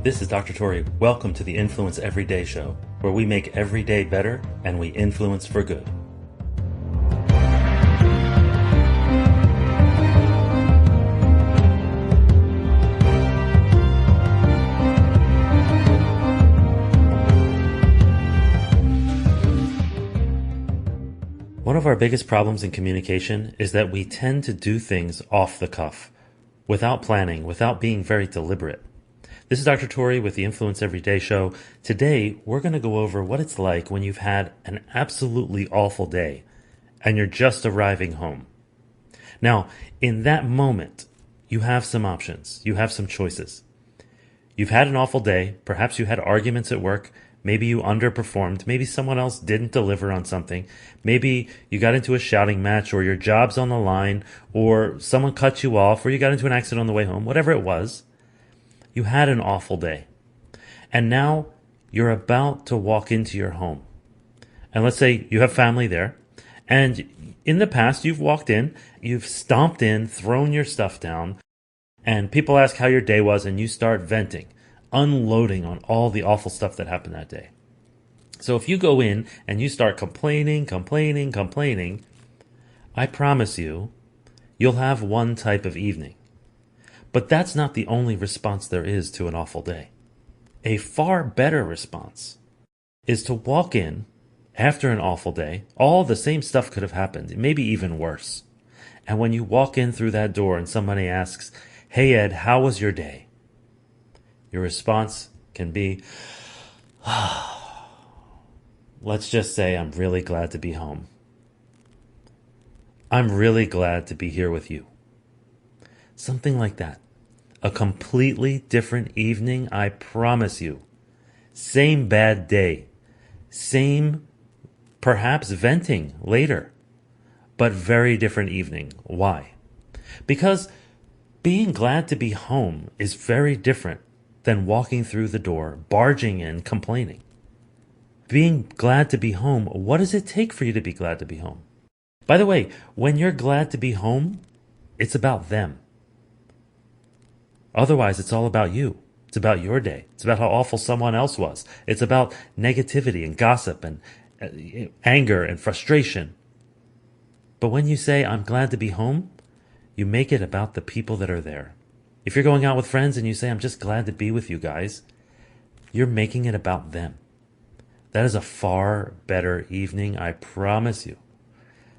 This is Dr. Tori. Welcome to the Influence Everyday Show, where we make every day better and we influence for good. One of our biggest problems in communication is that we tend to do things off the cuff, without planning, without being very deliberate. This is Dr. Tori with the Influence Everyday Show. Today, we're going to go over what it's like when you've had an absolutely awful day and you're just arriving home. Now, in that moment, you have some options. You have some choices. You've had an awful day. Perhaps you had arguments at work. Maybe you underperformed. Maybe someone else didn't deliver on something. Maybe you got into a shouting match, or your job's on the line, or someone cut you off, or you got into an accident on the way home. Whatever it was, you had an awful day. And now you're about to walk into your home. And let's say you have family there. And in the past, you've walked in, you've stomped in, thrown your stuff down, and people ask how your day was, and you start venting, unloading on all the awful stuff that happened that day. So if you go in and you start complaining, I promise you, you'll have one type of evening. But that's not the only response there is to an awful day. A far better response is to walk in after an awful day. All the same stuff could have happened, maybe even worse. And when you walk in through that door and somebody asks, "Hey Ed, how was your day?" Your response can be, let's just say, "I'm really glad to be home. I'm really glad to be here with you." Something like that. A completely different evening, I promise you. Same bad day. Same, perhaps, venting later. But very different evening. Why? Because being glad to be home is very different than walking through the door, barging in, complaining. Being glad to be home, what does it take for you to be glad to be home? By the way, when you're glad to be home, it's about them. Otherwise, it's all about you. It's about your day. It's about how awful someone else was. It's about negativity and gossip and anger and frustration. But when you say, "I'm glad to be home," you make it about the people that are there. If you're going out with friends and you say, "I'm just glad to be with you guys," you're making it about them. That is a far better evening, I promise you.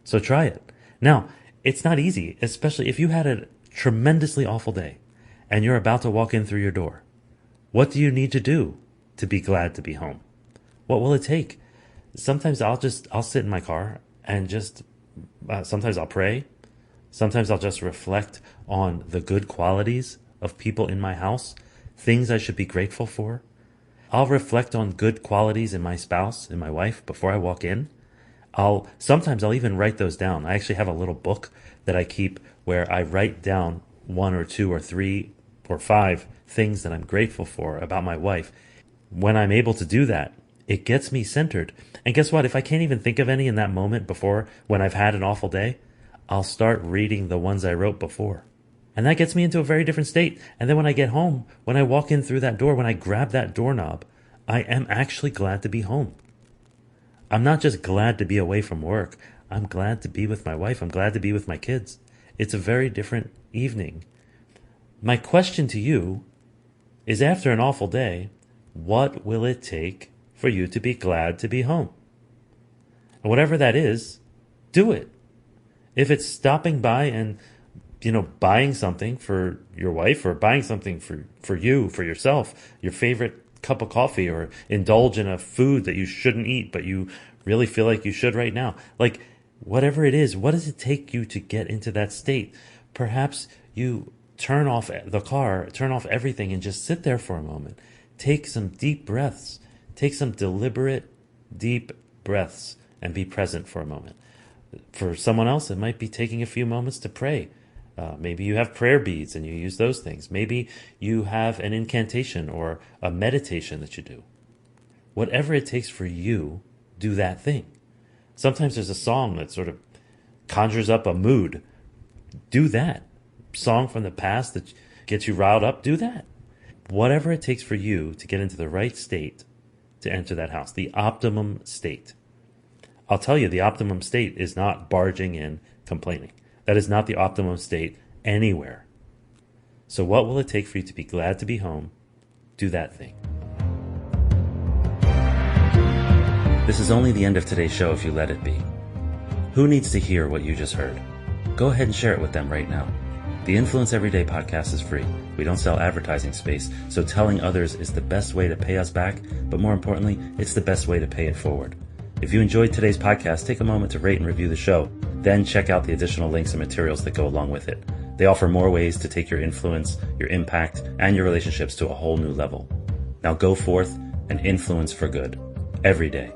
So try it. Now, it's not easy, especially if you had a tremendously awful day and you're about to walk in through your door. What do you need to do to be glad to be home? What will it take? Sometimes I'll sit in my car and sometimes I'll pray. Sometimes I'll just reflect on the good qualities of people in my house, things I should be grateful for. I'll reflect on good qualities in my spouse, in my wife, before I walk in. Sometimes I'll even write those down. I actually have a little book that I keep where I write down 1 or 2 or 3 or 5 things that I'm grateful for about my wife. When I'm able to do that, it gets me centered. And guess what? If I can't even think of any in that moment before, when I've had an awful day, I'll start reading the ones I wrote before. And that gets me into a very different state. And then when I get home, when I walk in through that door, when I grab that doorknob, I am actually glad to be home. I'm not just glad to be away from work. I'm glad to be with my wife. I'm glad to be with my kids. It's a very different evening. My question to you is, after an awful day, what will it take for you to be glad to be home? And whatever that is, do it. If it's stopping by and, buying something for your wife, or buying something for you, for yourself, your favorite cup of coffee, or indulge in a food that you shouldn't eat, but you really feel like you should right now. Like, whatever it is, what does it take you to get into that state? Perhaps you turn off the car, turn off everything, and just sit there for a moment. Take some deep breaths. Take some deliberate, deep breaths and be present for a moment. For someone else, it might be taking a few moments to pray. Maybe you have prayer beads and you use those things. Maybe you have an incantation or a meditation that you do. Whatever it takes for you, do that thing. Sometimes there's a song that sort of conjures up a mood. Do that. Song from the past that gets you riled up, do that. whatever it takes for you to get into the right state to enter that house, the optimum state. I'll tell you, the optimum state is not barging in complaining. That is not the optimum state anywhere. So what will it take for you to be glad to be home? Do that thing. This is only the end of today's show if you let it be. Who needs to hear what you just heard? Go ahead and share it with them right now. The Influence Everyday podcast is free. We don't sell advertising space, so telling others is the best way to pay us back, but more importantly, it's the best way to pay it forward. If you enjoyed today's podcast, take a moment to rate and review the show. Then check out the additional links and materials that go along with it. They offer more ways to take your influence, your impact, and your relationships to a whole new level. Now go forth and influence for good every day.